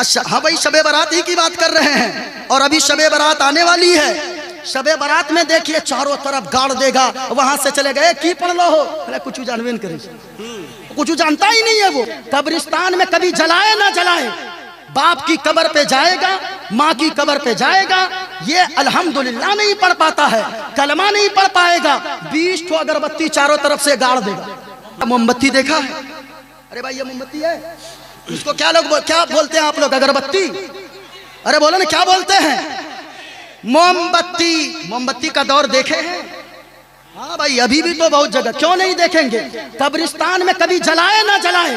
अच्छा हाँ भाई, शबे बारात ही की बात कर रहे हैं और अभी शबे बारात आने वाली है। शबे बारात में देखिए चारों तरफ गाड़ देगा, वहां से चले गए की पढ़ लो हो, अरे कुछ जानवे करे, कुछ जानता ही नहीं है वो। कब्रिस्तान में कभी जलाए ना जलाए, बाप की कब्र पे जाएगा, माँ की कब्र पे जाएगा, ये अल्हम्दुलिल्लाह नहीं पढ़ पाता है, कलमा नहीं पढ़ पाएगा, 20 ठो अगरबत्ती चारों तरफ से गाड़ देगा। मोमबत्ती देखा है? अरे भाई ये मोमबत्ती है, इसको क्या बोलते हैं आप लोग? अगरबत्ती? अरे बोलो ना क्या बोलते हैं? मोमबत्ती। मोमबत्ती का दौर देखे हैं? हाँ भाई अभी भी तो बहुत जगह, क्यों नहीं देखेंगे? कब्रिस्तान में कभी जलाए ना जलाए,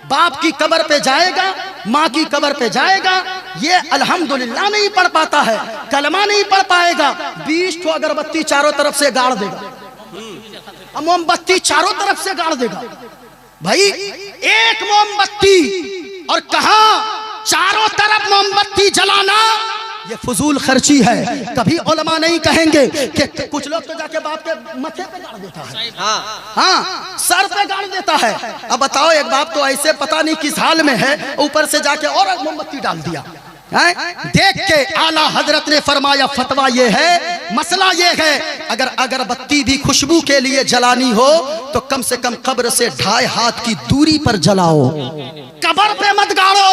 बाप की कब्र पे जाएगा, माँ की कब्र पे जाएगा, ये अल्हम्दुलिल्लाह नहीं पढ़ पाता है, कलमा नहीं पढ़ पाएगा, 20 ठो अगरबत्ती चारों तरफ से गाड़ देगा। मोमबत्ती चारों तरफ से गाड़ देगा भाई, एक मोमबत्ती और कहा चारों तरफ मोमबत्ती जलाना, ये फजूल खर्ची है। कभी उलमा नहीं कहेंगे कि कुछ लोग तो जाके बाप के माथे पे गाड़ देता है, हाँ सर पे गाड़ देता है। अब बताओ, एक बाप तो ऐसे पता नहीं किस हाल में है, ऊपर से जाके और मोमबत्ती डाल दिया है? देख के आला हजरत ने फरमाया फतवा ये है, मसला ये है, अगर अगरबत्ती भी खुशबू के लिए जलानी हो तो कम से कम कब्र से 2.5 हाथ की दूरी पर जलाओ, कब्र पे मत गाड़ो।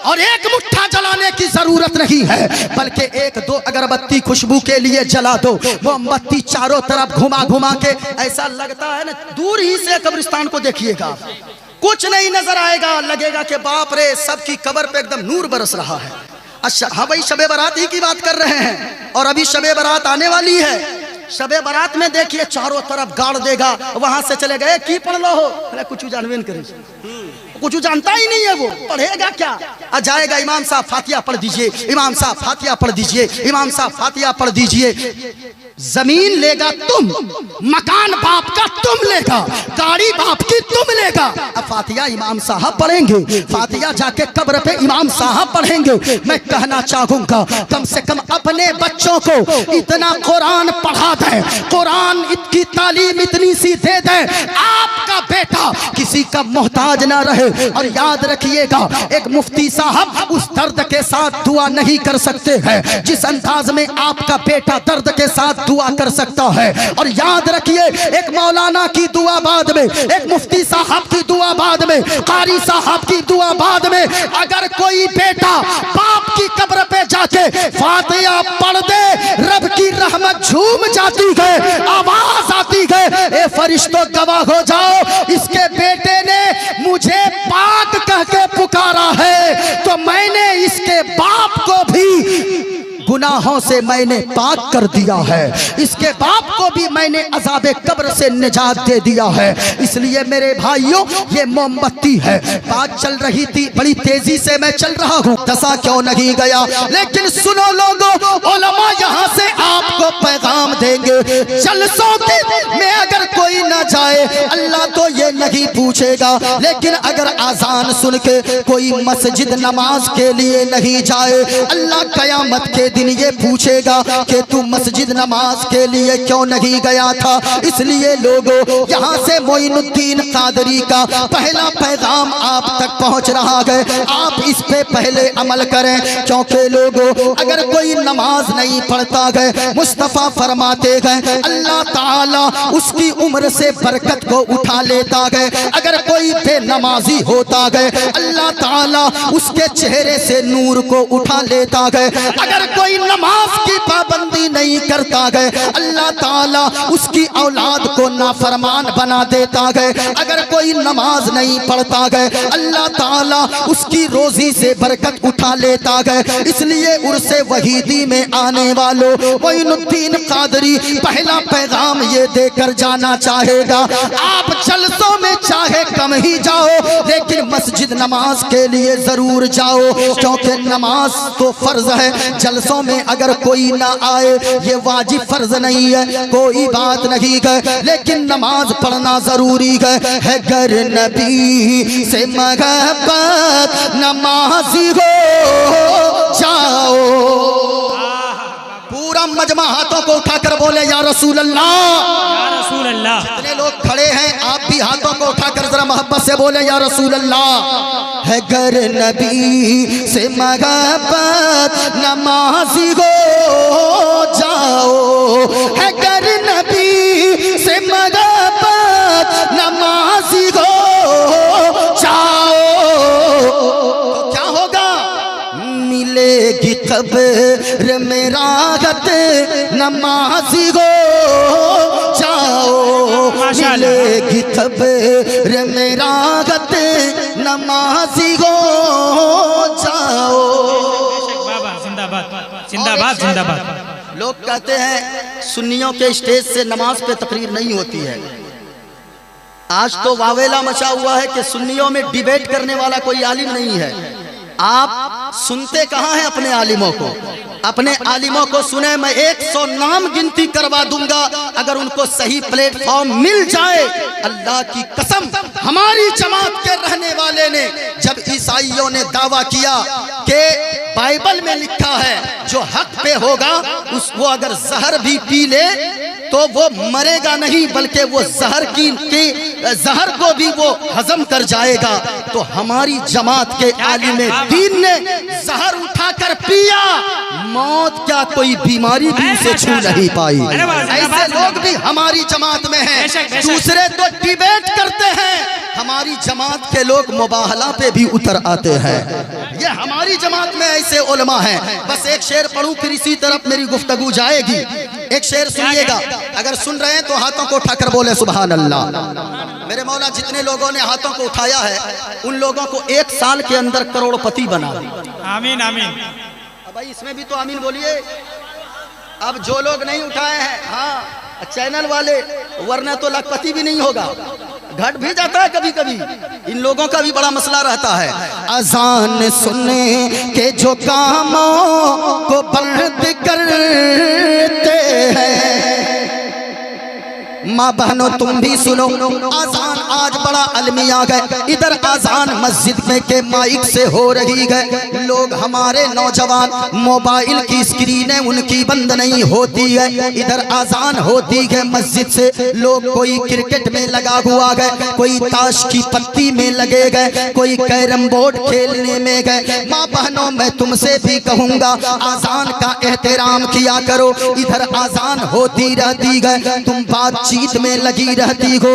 और एक मुट्ठा जलाने की जरूरत नहीं है, बल्कि 1-2 अगरबत्ती खुशबू के लिए जला दो। मोमबत्ती चारों तरफ घुमा घुमा के, ऐसा लगता है ना, दूर ही से कब्रिस्तान को देखिएगा, कुछ नहीं नजर आएगा, लगेगा कि बाप रे सबकी कब्र पे एकदम नूर बरस रहा है। अच्छा हाँ भाई, शबे बारात ही की बात कर रहे हैं और अभी शबे बारात आने वाली है। शबे बारात में देखिए चारों तरफ गाड़ देगा, वहां से चले गए की पढ़ लो हो, अरे कुछ जानवे करे, कुछ जानता ही नहीं है वो, पढ़ेगा क्या? आ जाएगा इमाम साहब फातिहा पढ़ दीजिए, इमाम साहब फातिहा पढ़ दीजिए, इमाम साहब फातिहा पढ़ दीजिए। जमीन लेगा तुम, मकान बाप का तुम लेगा, गाड़ी बाप की तुम लेगा। अब फातिहा इमाम साहब पढ़ेंगे, फातिहा जाके कब्र पे इमाम साहब पढ़ेंगे। मैं कहना चाहूंगा कम से कम अपने बच्चों को इतना कुरान पढ़ा दें, कुरान की तालीम इतनी सी दे दें, आपका बेटा किसी का मोहताज ना रहे। और याद रखिएगा, एक मुफ्ती साहब उस दर्द के साथ दुआ नहीं कर सकते हैं जिस अंदाज में आपका बेटा दर्द के साथ दुआ कर सकता है। और याद रखिए, एक मौलाना की दुआ बाद में, एक मुफ्ती साहब की दुआ बाद में, कारी साहब की दुआ बाद में, अगर कोई बेटा बाप की कब्र पे जाके फातिहा पढ़ दे, रब की रहमत झूम जाती है, आवाज आती है, ए फरिश्तों गवाह हो जाओ, इसके बेटे ने मुझे पाक कह के पुकारा है, तो मैंने इसके बाप को भी गुनाहों से मैंने पाक कर दिया है, इसके बाप को भी मैंने अज़ाबे कब्र से निजात दे दिया है। इसलिए मेरे भाइयों, ये मोमबत्ती है। बात चल रही थी, बड़ी तेजी से मैं चल रहा हूँ, दसा क्यों नहीं गया, लेकिन सुनो लोगों, उलमा यहाँ से आपको पैगाम देंगे, जलसों में अगर कोई ना जाए अल्लाह तो ये नहीं पूछेगा, लेकिन अगर आजान सुन के कोई मस्जिद नमाज के लिए नहीं जाए, अल्लाह कयामत के दिन ये पूछेगा कि तू मस्जिद नमाज के लिए क्यों नहीं गया था। इसलिए लोगों, यहाँ से मोइनुद्दीन कादरी का पहला पैगाम आप तक पहुँच रहा है, आप इस पे पहले अमल करें, क्योंकि लोगों अगर कोई नमाज नहीं पढ़ता है, मुस्तफ़ा फरमाते हैं अल्लाह ताला उसकी उम्र से बरकत को उठा लेता है। अगर कोई बेनमाजी होता है, अल्लाह ताला उसके चेहरे से नूर को उठा लेता है। अगर कोई नमाज की पाबंदी नहीं करता है, अल्लाह ताला उसकी औलाद को नाफरमान बना देता है। अगर कोई नमाज नहीं पढ़ता है, अल्लाह ताला उसकी रोजी से बरकत उठा लेता है। इसलिए उर्से वहीदी में आने वालों, मोइनुद्दीन कादरी पहला पैगाम ये देकर जाना चाहेगा, आप जलसों में चाहे कम ही जाओ, लेकिन मस्जिद नमाज के लिए जरूर जाओ, क्योंकि नमाज तो फर्ज है, जलसों में अगर कोई ना आए ये वाजिब फर्ज नहीं है, कोई बात नहीं है, लेकिन नमाज पढ़ना जरूरी है। गर नबी से महब्बत नमाजी हो जाओ। पूरा मजमा हाथों को उठाकर बोले या रसूल अल्लाह, या रसूल अल्लाह। जितने लोग खड़े हैं आप भी साथी हाथों को उठाकर जरा मोहब्बत से बोले या रसूल अल्लाह। है घर नबी से मोहब्बत नमाजी हो जाओ, है घर नबी से मोहब्बत नमाजी हो जाओ, तो क्या होगा? मिलेगी खबर में राहत नमाजी हो जाओ, मिलेगी खबर में राहत नमाजी हो जाओ। जिंदाबाद जिंदाबाद जिंदाबाद। लोग कहते हैं सुन्नियों के स्टेज से नमाज पे तकरीर नहीं होती है। आज तो वावेला मचा हुआ है कि सुन्नियों में डिबेट करने वाला कोई आलिम नहीं है। आप सुनते कहाँ हैं अपने आलिमों को? अपने आलिमों को सुने। मैं 100 नाम गिनती करवा दूंगा, अगर उनको सही प्लेटफॉर्म मिल जाए। अल्लाह की कसम, हमारी जमात के रहने वाले ने जब ईसाइयों ने दावा किया कि बाइबल में लिखा है जो हक पे होगा वो अगर जहर भी पी ले तो वो मरेगा नहीं, बल्कि वो जहर को भी वो हजम कर जाएगा। तो हमारी जमात के आलिम दीन ने जहर उठाकर पिया, मौत क्या कोई बीमारी भी उसे छू नहीं पाई। ऐसे लोग भी हमारी जमात में हैं। दूसरे तो डिबेट करते हैं, हमारी जमात के लोग मुबाहला पे भी उतर आते हैं। ये हमारी जमात में ऐसे उलमा हैं। बस एक शेर पढ़ूं फिर इसी तरफ मेरी गुफ्तगू जाएगी। एक शेर सुनिएगा, अगर सुन रहे हैं तो हाथों को उठाकर बोले सुभान अल्लाह। मेरे मौला जितने लोगों ने हाथों को उठाया है उन लोगों को 1 साल के अंदर करोड़पति बना। आमीन आमीन। अब भाई इसमें भी तो आमीन बोलिए। अब जो लोग नहीं उठाए हैं, हाँ चैनल वाले, वरना तो लखपति भी नहीं होगा। घट भी जाता है कभी कभी, इन लोगों का भी बड़ा मसला रहता है। अजान सुनने के जो कामों को बंद करते हैं, माँ बहनों तुम भी सुनो। आजान आज बड़ा अलमी आ गए। इधर आजान मस्जिद में के माइक से हो रही है, लोग हमारे नौजवान मोबाइल की स्क्रीनें उनकी बंद नहीं होती है। इधर आजान होती है मस्जिद से, लोग कोई क्रिकेट में लगा हुआ गए, कोई ताश की पत्ती में लगे गए, कोई कैरम बोर्ड खेलने में गए। माँ बहनों मैं तुमसे भी कहूँगा आजान का एहतराम किया करो। इधर आजान होती रहती है, तुम बातचीत में लगी रहती हो।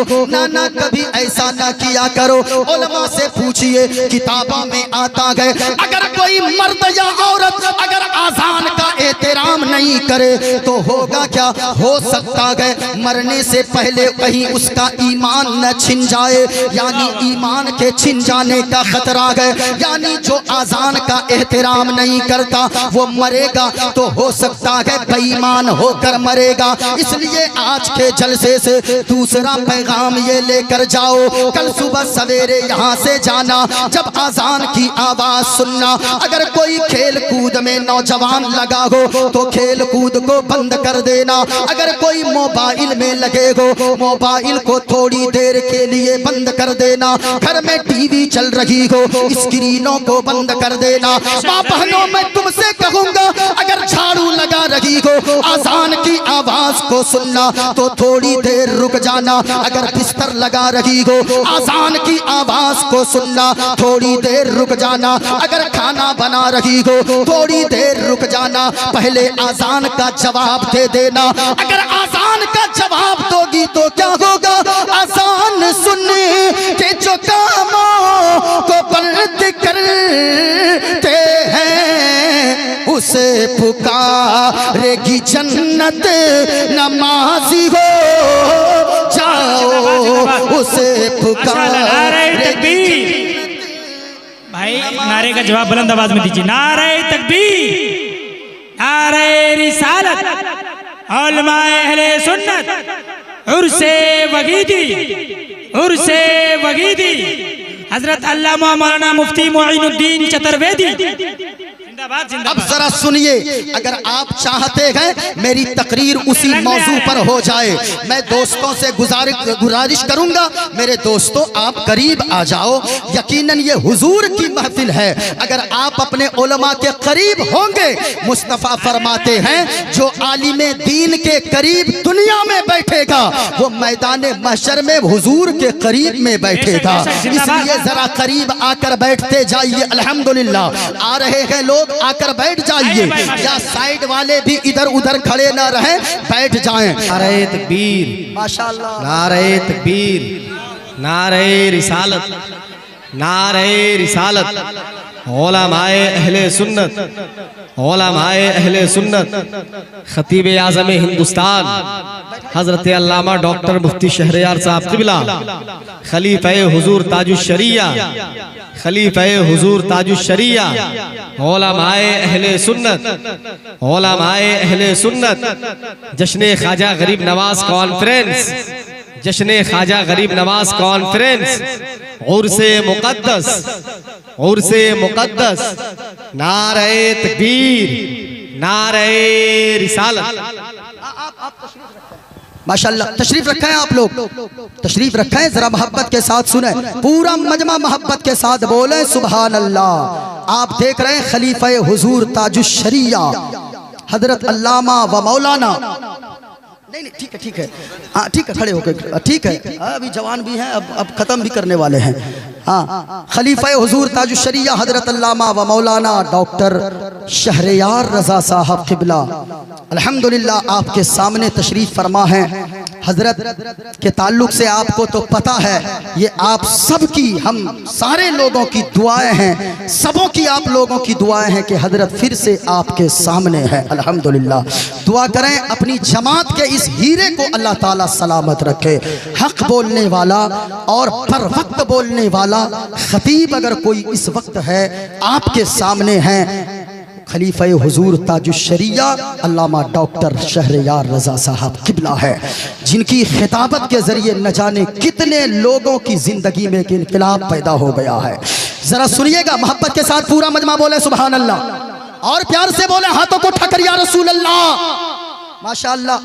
ना कभी ऐसा ना किया करो। उलमा से पूछिए, किताबों में आता है अगर कोई मर्द या औरत अगर आजान का एहतराम नहीं करे तो होगा क्या? हो सकता है मरने से पहले कहीं उसका ईमान न छिन जाए, यानी ईमान के छिन जाने का खतरा है। यानी जो आजान का एहतराम नहीं करता वो मरेगा तो हो सकता है बेईमान होकर मरेगा। इसलिए आज के जलसे से दूसरा पैगाम ये लेकर जाओ, कल सुबह सवेरे यहाँ से जाना, जब आजान की आवाज सुनना। अगर कोई खेल कूद में नौजवान लगा हो तो खेल कूद को बंद कर देना। अगर कोई मोबाइल में लगे हो, मोबाइल को थोड़ी देर के लिए बंद कर देना। घर में टीवी चल रही हो, स्क्रीनों को बंद कर देना। माँ बहनों मैं तुमसे कहूँगा अगर झाड़ू लगा रही हो, आजान की आवाज को सुनना तो थोड़ी देर रुक जाना। अगर बिस्तर लगा रही हो, आजान की आवाज को सुनना, थोड़ी देर रुक जाना। अगर खाना बना रही हो, थोड़ी देर रुक जाना। पहले आजान का जवाब दे देना। अगर आजान का जवाब दोगी तो क्या होगा? आजान सुनने के जो कामों को बंद करते हैं उसे पुकारेगी जन्नत, नमाजी हो जाओ उसे पुकारेगी। भाई नारे का जवाब बुलंद आवाज में दीजिए। नारे तकबीर, नारे रिसालत, उलमाए अहले सुन्नत, उर्से वगीदी, उर्से वगीदी, हजरत अल्लामा मौलाना मुफ्ती मोइनुद्दीन चतुर्वेदी जिंदाबाद अब जिंदाबाद। जरा सुनिए, अगर आप चाहते हैं मेरी तकरीर उसी मौजू पर हो जाए, मैं दोस्तों से गुजारिश करूंगा, मेरे दोस्तों आप करीब आ जाओ। यकीनन ये हुजूर की महफिल है, अगर आप अपने उलमा के करीब होंगे, मुस्तफ़ा फरमाते हैं जो आलिमे दीन के करीब दुनिया में बैठेगा वो मैदान महशर में हुजूर के करीब में बैठेगा। इसलिए जरा करीब आकर बैठते जाइए। अल्हम्दुलिल्लाह आ रहे हैं लोग, आकर बैठ जाइए, या साइड वाले भी इधर उधर खड़े ना रहें, बैठ जाएं। नारे तकबीर, माशाअल्लाह, नारे तकबीर, नारे रिसालत, नारे रिसालत। उलमाए अहले सुन्नत, उलमाए अहले सुन्नत, खतीब आज़म हिंदुस्तान हजरत अल्लामा डॉक्टर मुफ्ती शहरयार साहब क़िबला, खलीफे हुजूर ताजुश्शरिया, खलीफे हुजूर ताजुश्शरिया, उलमाए अहले सुन्नत, उलमाए अहले सुन्नत, जश्न ख्वाजा गरीब नवाज कॉन्फ्रेंस, जश्न ख्वाजा गरीब नवाज कॉन्फ्रेंस, उर्से मुक़द्दस, उर्से मुक़द्दस, नारे तकबीर, नारे रिसालत। माशाअल्लाह तशरीफ रखें, आप लोग तशरीफ रखें, जरा मोहब्बत के साथ सुने, पूरा मजमा मोहब्बत के साथ बोले सुभान अल्लाह। आप देख रहे हैं खलीफे हुजूर ताजुश्शरिया हजरत अल्लामा व मौलाना, नहीं ठीक है, ठीक है, हाँ ठीक है, खड़े होकर, ठीक है, अभी जवान भी हैं, अब खत्म भी करने वाले हैं। हाँ, खलीफा हुजूर ताजुश्शरिया हजरत अल्लामा व मौलाना डॉक्टर शहरयार रजा साहब क़िबला अल्हम्दुलिल्लाह आपके सामने तशरीफ फरमा है। हजरत के ताल्लुक से आपको तो पता है, ये आप सब की, हम सारे लोगों की दुआएं हैं, सबों की आप लोगों की दुआएं हैं कि हजरत फिर से आपके सामने है। अल्हम्दुलिल्लाह दुआ करें अपनी जमात के इस हीरे को अल्लाह ताला सलामत रखे। हक बोलने वाला और पर वक्त बोलने वाला खतीब अगर कोई इस वक्त है आपके सामने है, खलीफा हुजूर ताजुश्शरिया अल्लामा डॉक्टर शहरयार रजा साहब क़िबला है, जिनकी खिताबत के जरिए न जाने कितने लोगों की जिंदगी में एक इनकलाब पैदा हो गया है। जरा सुनिएगा मोहब्बत के साथ, पूरा मजमा बोले सुभान अल्लाह, और प्यार से बोले हाथों को उठाकर या रसूल अल्लाह। माशाअल्लाह,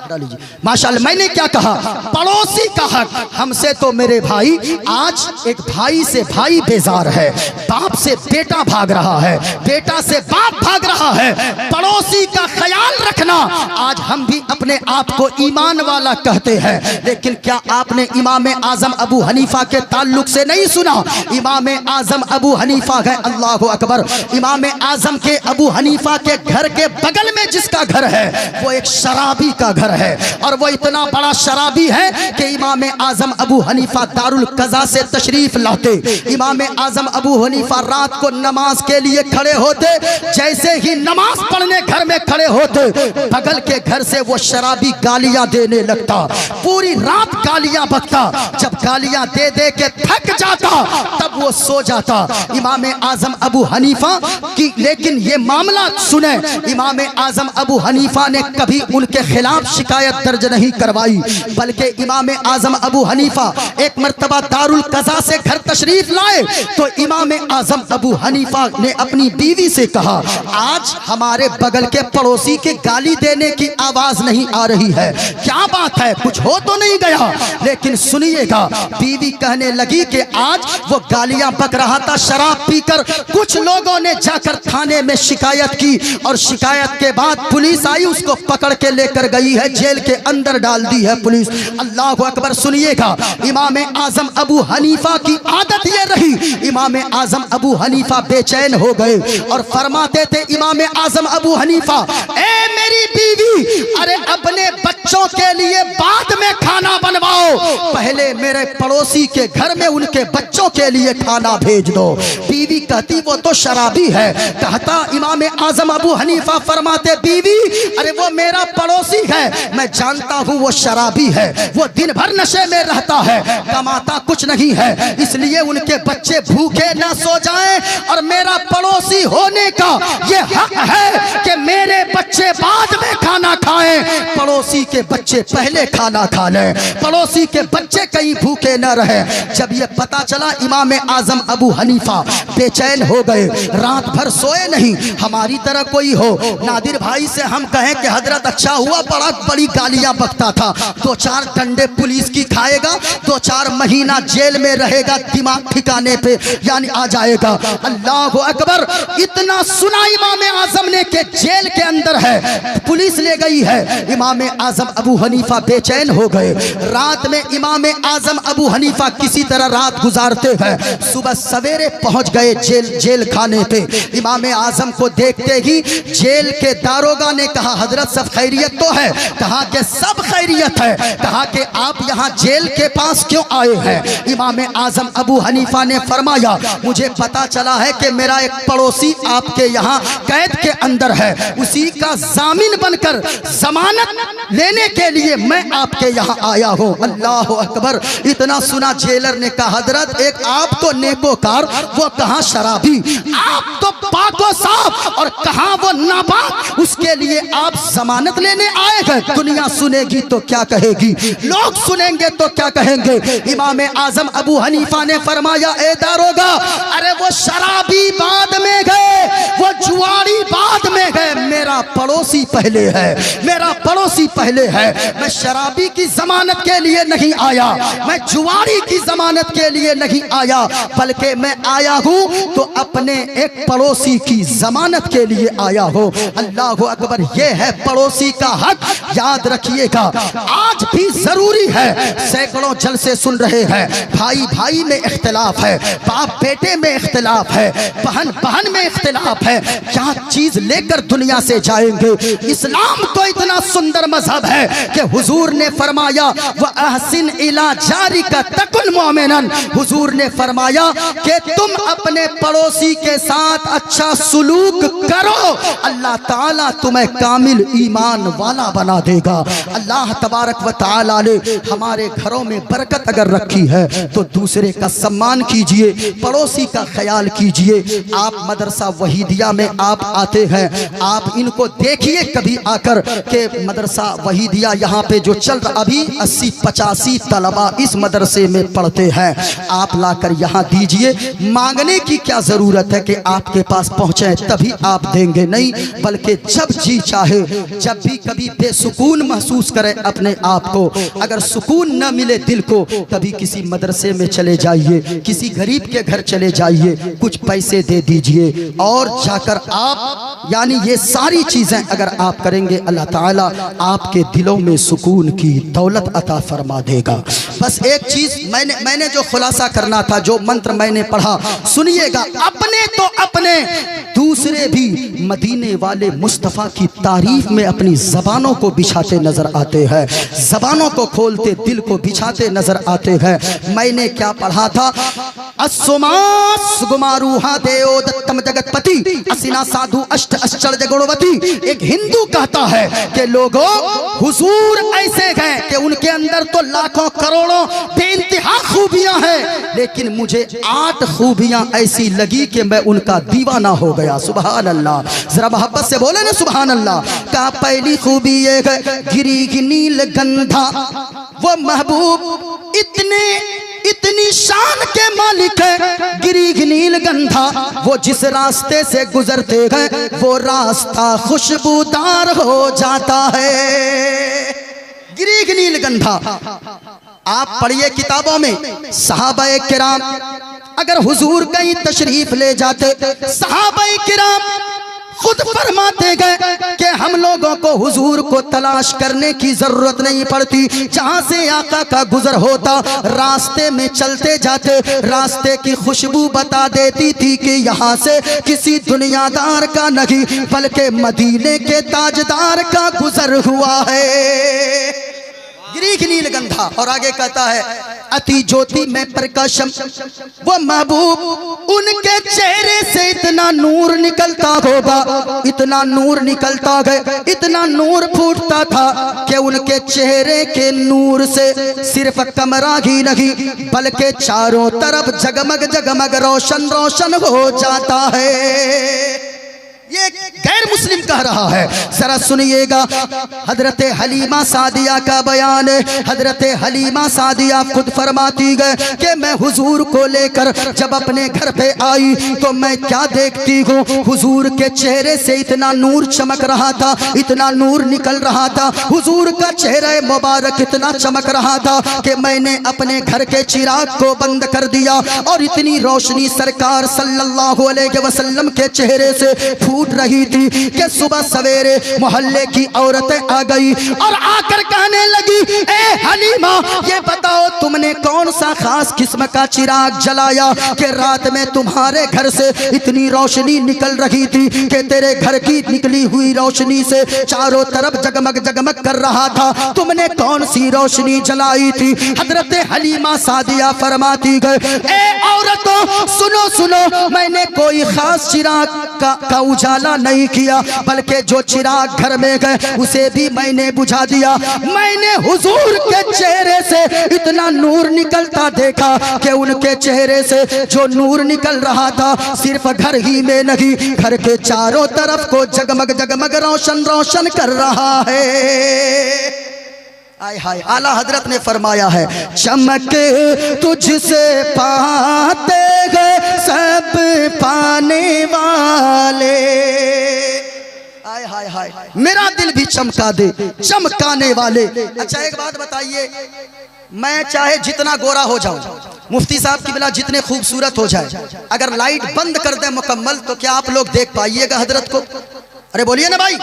डालीजिए माशाअल्लाह। मैंने क्या कहा, पड़ोसी का हक, हमसे तो मेरे भाई आज एक भाई से भाई बेजार है, बाप से बेटा भाग रहा है, बेटा से बाप भाग रहा है। पड़ोसी का ख्याल रखना, आज हम भी अपने आप को ईमान वाला कहते हैं, लेकिन क्या आपने इमाम आजम अबू हनीफा के ताल्लुक से नहीं सुना? इमाम आजम अबू हनीफा है, अल्लाह अकबर। इमाम आजम के अबू हनीफा के घर के बगल में जिसका घर है वो एक शराबी का घर है, और वो इतना बड़ा शराबी है कि इमाम आजम अबू हनीफा दारुल कज़ा से तशरीफ लाते, इमाम आजम अबू हनीफा रात को नमाज के लिए खड़े होते, जैसे ही नमाज पढ़ने घर में खड़े होते बगल के घर से वो शराबी गालियां देने लगता, पूरी रात गालियां बकता, जब गालियां दे दे के थक जाता तब वो सो जाता। इमाम आजम अबू हनीफा की लेकिन ये मामला सुने, इमाम आजम अबू हनीफा ने कभी उनके खिलाफ शिकायत दर्ज नहीं करवाई, बल्कि इमाम आजम अबू हनीफा एक मर्तबा दारुल कज़ा से घर तशरीफ लाए तो इमाम आजम अबू हनीफा ने अपनी बीवी से कहा, आज हमारे बगल के पड़ोसी के गाली देने की आवाज नहीं आ रही है, क्या बात है, कुछ हो तो नहीं गया? लेकिन सुनिएगा, बीवी कहने लगी कि आज वो गालियां बक रहा था शराब पीकर। कुछ लोगों ने जाकर थाने में शिकायत की और शिकायत के बाद पुलिस आई, उसको पकड़ के लेकर गई है, जेल के अंदर डाल दी है पुलिस। अल्लाह अकबर। सुनिएगा, इमाम आजम अबू हनीफा की आदत ये रही, इमाम आजम अबू हनीफा बेचैन हो गए और फरमाते थे इमाम आजम अबू हनीफा, ए मेरी बीवी, अरे अपने बच्चों के लिए बाद में खाना बनवाओ, पहले मेरे पड़ोसी के घर में उनके बच्चों के लिए खाना भेज दो। बीवी कहती वो तो शराबी है। कहता इमाम आजम अबू हनीफा फरमाते, बीवी अरे वो मेरा पड़ोसी है, मैं जानता हूँ वो शराबी है, वो दिन भर नशे में रहता है, कमाता कुछ नहीं है, इसलिए उनके बच्चे भूखे ना सो जाएं, और मेरा पड़ोसी होने का ये हक है कि मेरे बच्चे बाद में खाना खाएं। है पड़ोसी के बच्चे पहले खाना खा लें, पड़ोसी के बच्चे कहीं भूखे न रहे। जब ये पता चला इमाम आजम अबू हनीफा बेचैन हो गए, रात भर सोए नहीं। हमारी तरह कोई हो, नादिर भाई से हम कहें कि हजरत अच्छा हुआ बड़ा बड़ी गालियां बकता था, 2-4 डंडे पुलिस की खाएगा, 2-4 महीना जेल में रहेगा, दिमाग ठिकाने पे यानी आ जाएगा। अल्लाह अकबर, इतना सुना इमाम आजम ने कि जेल के अंदर है, पुलिस ले गई है। इमाम आजम अबू हनीफा बेचैन हो गए। रात में इमाम आजम अबू हनीफा किसी तरह रात गुजारते हैं। सुबह सवेरे पहुंच गए जेल खाने पे। इमाम आजम को देखते ही जेल के दारोगा ने कहा, हजरत सब खैरियत तो है? कहा कि सब खैरियत है। कहा कि आप यहाँ जेल के पास क्यों आए हैं? इमाम आजम अबू हनीफा ने फरमाया, मुझे पता चला है कि मेरा एक पड़ोसी आपके यहाँ कैद के अंदर है, उसी का जामिन बनकर जमानत लेने के लिए मैं आपके यहाँ आया हूँ। अल्लाह अकबर, इतना सुना जेलर ने कहा, हजरत एक आप तो नेकोकार, वो कहाँ शराबी, आप तो पाको साफ और कहाँ वो नापाक, उसके लिए आप जमानत लेने आए हैं। दुनिया सुनेगी तो क्या कहेगी, लोग सुनेंगे तो क्या कहेंगे? इमाम आजम अबू हनीफा ने फरमाया, ए दारोगा, अरे वो शराबी बाद में गए, वो जुआरी बाद में गए, मेरा पड़ोसी पहले है, मेरा पड़ोसी पहले है। मैं शराबी की जमानत के लिए नहीं आया, मैं जुआरी की जमानत के लिए नहीं आया, बल्कि मैं आया हूँ तो अपने एक पड़ोसी की जमानत के लिए आया हूँ। अल्लाह अकबर, ये है पड़ोसी का हक, याद रखिएगा। आज भी जरूरी है, सैकड़ों जलसे सुन रहे हैं, भाई भाई में इख्तिलाफ है, बाप बेटे में इख्तिलाफ है, बहन बहन में इख्तिलाफ है, क्या चीज लेकर दुनिया से जाएंगे? इस्लाम तो इतना सुंदर मजहब है कि हुजूर ने फरमाया, व अहसिन इला जारिका तकुन मोमिनन, हुजूर ने फरमाया कि तुम अपने पड़ोसी के साथ अच्छा सुलूक करो, अल्लाह ताला तुम्हें कामिल ईमान वाला बना देगा। अल्लाह तबारक व ताला ने हमारे घरों में बरकत अगर रखी है तो दूसरे का सम्मान कीजिए, पड़ोसी का ख्याल कीजिए। आप मदरसा वहीदिया में आप आते हैं, आप इनको देखिए कभी आकर के मदरसा वहीदिया यहाँ पे जो चल रहा, अभी 80-85 तलबा इस मदरसे में पढ़ते हैं, आप लाकर यहाँ दीजिए। मांगने की क्या जरूरत है कि आपके पास पहुँचे तभी आप देंगे, नहीं, बल्कि जब जी चाहे, जब भी कभी बेसुकून महसूस करें अपने आप को, अगर सुकून न मिले दिल को, तभी किसी मदरसे में चले जाइए, किसी गरीब के घर चले जाइए, कुछ पैसे दे दीजिए और जाकर आप यानी ये सारी चीजें अगर आप करेंगे, अल्लाह ताला आपके दिलों में सुकून की दौलत अता फरमा देगा। बस एक चीज मैंने जो खुलासा करना था, जो मंत्र मैंने पढ़ा, सुनिएगा। अपने तो अपने, दूसरे भी मदीने वाले मुस्तफ़ा की तारीफ में अपनी जबानों को बिछाते नजर आते हैं, जबानों को खोलते, दिल को बिछाते नजर आते हैं। मैंने क्या पढ़ा था? गुमारूहा देओ दत्तम जगतपति असिना साधु अष्ट आश्चर्य गुणवती। एक हिंदू कहता है कि लोगों, हुजूर ऐसे हैं कि उनके अंदर तो लाखों करोड़ों बेइंतहा खूबियां हैं, लेकिन मुझे 8 खूबियां ऐसी लगी कि मैं उनका दीवाना हो गया। सुभान अल्लाह, जरा मोहब्बत से बोले ना सुभान अल्लाह। का पहली खूबी ये है, गिरी नील गंधा, वो महबूब इतनी शान के मालिक है, गिरी नील गंधा, वो जिस रास्ते से गुजरते हैं वो रास्ता खुशबूदार हो जाता है। गिरी नील गंधा, आप पढ़िए किताबों में, सहाबाए किराम अगर हुजूर कहीं तशरीफ ले जाते, सहाबाए किराम खुद फरमाते गए कि हम लोगों को हुजूर को तलाश करने की जरूरत नहीं पड़ती, जहां से आका का गुजर होता, रास्ते में चलते जाते रास्ते की खुशबू बता देती थी कि यहाँ से किसी दुनियादार का नहीं बल्कि मदीने के ताजदार का गुजर हुआ है। गिरी नील गंधा। और आगे कहता है, अति ज्योति में प्रकाशम, वो महबूब, उनके चेहरे से इतना नूर निकलता होगा, इतना नूर निकलता गया, इतना नूर फूटता था कि उनके चेहरे के नूर से सिर्फ कमरा ही नहीं बल्कि चारों तरफ जगमग जगमग रोशन रोशन हो जाता है। ये गैर मुस्लिम कह रहा है, जरा सुनिएगा। हजरत हलीमा सादिया का बयान है। हजरत हलीमा सादिया खुद फरमाती गए कि मैं हुजूर को लेकर जब अपने घर पे आई तो मैं क्या देखती हूँ, हुजूर के चेहरे से इतना नूर चमक रहा था, इतना नूर निकल रहा था, हुजूर का चेहरा मुबारक इतना चमक रहा था कि मैंने अपने घर के चिराग को बंद कर दिया और इतनी रोशनी सरकार सल्लल्लाहु अलैहि वसल्लम के चेहरे से फूट रही थी कि सुबह सवेरे मोहल्ले की औरतें आ गई और आकर कहने लगी, ए हलीमा ये बताओ तुमने कौन सा खास किस्म का चिराग जलाया कि रात में तुम्हारे घर से इतनी रोशनी निकल रही थी कि तेरे घर की निकली हुई रोशनी से चारों तरफ जगमग जगमग कर रहा था, तुमने कौन सी रोशनी जलाई थी? हजरत हलीमा सादिया फरमाती गए, ए औरतों सुनो सुनो, मैंने कोई खास चिराग का उजाला नहीं किया, बल्कि जो चिराग घर में गए उसे भी मैंने बुझा दिया। मैंने हुजूर के चेहरे से इतना नूर निकलता देखा कि उनके चेहरे से जो नूर निकल रहा था सिर्फ घर ही में नहीं, घर के चारों तरफ को जगमग जगमग रोशन रोशन कर रहा है। आय हाय, आला हजरत ने फरमाया है, चमक तुझसे पाते गए सब पाने वाले। आय हाय हाय, मेरा दिल भी चमका दे चमकाने वाले। अच्छा एक बात बताइए, मैं चाहे जितना गोरा हो जाऊं, मुफ्ती साहब की बिला जितने खूबसूरत हो जाए, अगर लाइट बंद कर दे मुकम्मल तो क्या आप लोग देख पाइएगा हजरत को? अरे बोलिए ना भाई,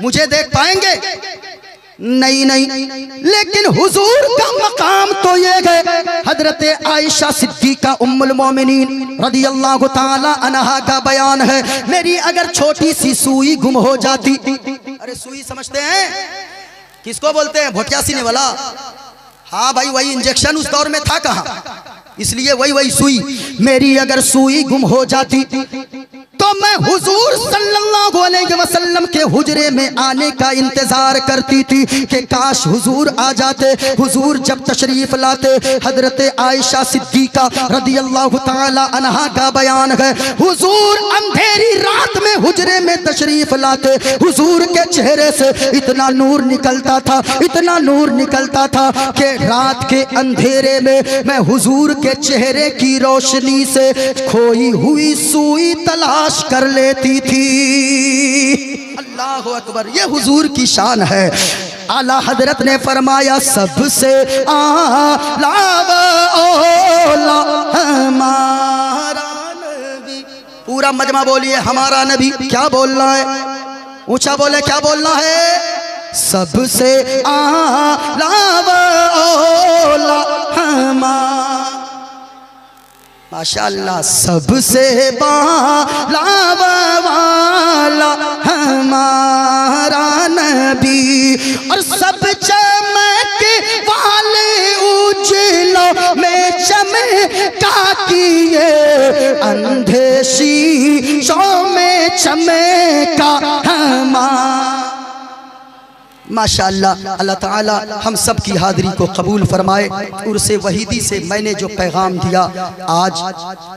मुझे देख पाएंगे? नहीं नहीं, लेकिन हुजूर का मकाम तो ये है। हजरत आयशा सिद्दीका उम्मुल मोमिनीन रदियल्लाहु ताला अन्हा का बयान है, मेरी अगर छोटी सी सुई गुम हो जाती, अरे सुई समझते हैं किसको बोलते हैं? भोटिया सीने वाला। हाँ भाई, वही इंजेक्शन उस दौर में था कहाँ, इसलिए वही सुई, मेरी अगर सुई गुम हो जाती तो मैं हुजूर सल्लल्लाहु अलैहि वसल्लम के हुजरे में आने का इंतजार करती थी कि काश हुजूर आ जाते। हुजूर जब तशरीफ लाते, हजरत आयशा सिद्दीका रदियल्लाहु ताला अन्हा का बयान है, हुजूर अंधेरी रात में हुजरे में तशरीफ लाते, हुजूर के चेहरे से इतना नूर निकलता था, इतना नूर निकलता था कि रात के अंधेरे में मैं हुजूर के चेहरे की रोशनी से खोई हुई सुई तलाश कर लेती थी। अल्लाह अकबर, ये हुजूर की शान है। आला हजरत ने फरमाया, सबसे आला हमारा नबी। पूरा मजमा बोलिए, हमारा नबी। क्या बोलना है? ऊंचा बोले, क्या बोलना है? सबसे आला हमारा, माशाअल्लाह, सबसे बाला वाला हमारा नबी और सब चमक वाले उजलों में चमका किए, अंधे शीशों में चमका हमारा। माशाअल्लाह, अल्लाह ताला हम सब की हाज़िरी को कबूल फरमाए। उर्से वहीदी से मैंने जो पैगाम दिया, आज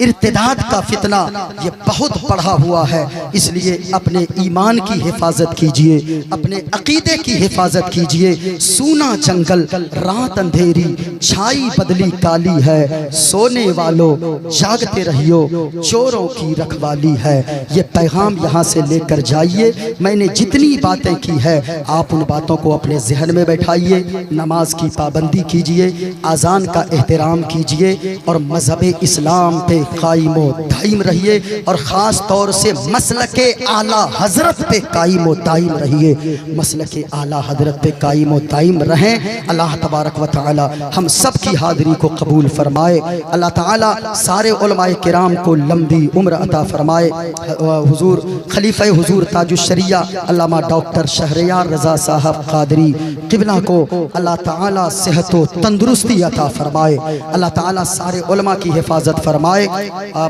इर्तिदाद का फितना ये बहुत बढ़ा हुआ है, इसलिए अपने ईमान की हिफाजत कीजिए, अपने अकीदे की हिफाजत कीजिए। सूना जंगल रात अंधेरी, छाई बदली काली है, सोने वालों जागते रहियो, चोरों की रखवाली है। ये पैगाम यहाँ से लेकर जाइए। मैंने जितनी बातें की है आप उन बातों को अपने जहन में बैठाइए, नमाज की पाबंदी कीजिए, आज़ान का एहतराम कीजिए और मजहब इस्लाम पे कायमो दाइम रहिए और ख़ास तौर से मसलके आला हजरत पे कायमो दाइम रहिए। मसलके आला हजरत पे कायमो दाइम रहें। अल्लाह तबारक व तआला हम सब की हाज़िरी को कबूल फरमाए। अल्लाह ताला सारे उलमाए किराम को लंबी उम्र अता फरमाए। हुजूर खलीफा हुजूर ताजुश्शरिया अल्लामा डॉक्टर शहरयार रज़ा साहब कादरी किबला को अल्लाह ताला सेहत व तंदुरुस्ती अता फरमाए। अल्लाह ताला सारे उलमा की हिफाजत फरमाए।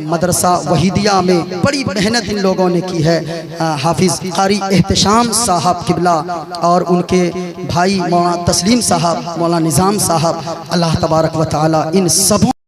मदरसा वहीदिया में बड़ी मेहनत इन लोगों ने की है। हाफिज कारी एहतशाम साहब किबला और उनके भाई मौलाना तस्लीम साहब, मौलाना निज़ाम साहब, अल्लाह तबारक व तआला इन सबों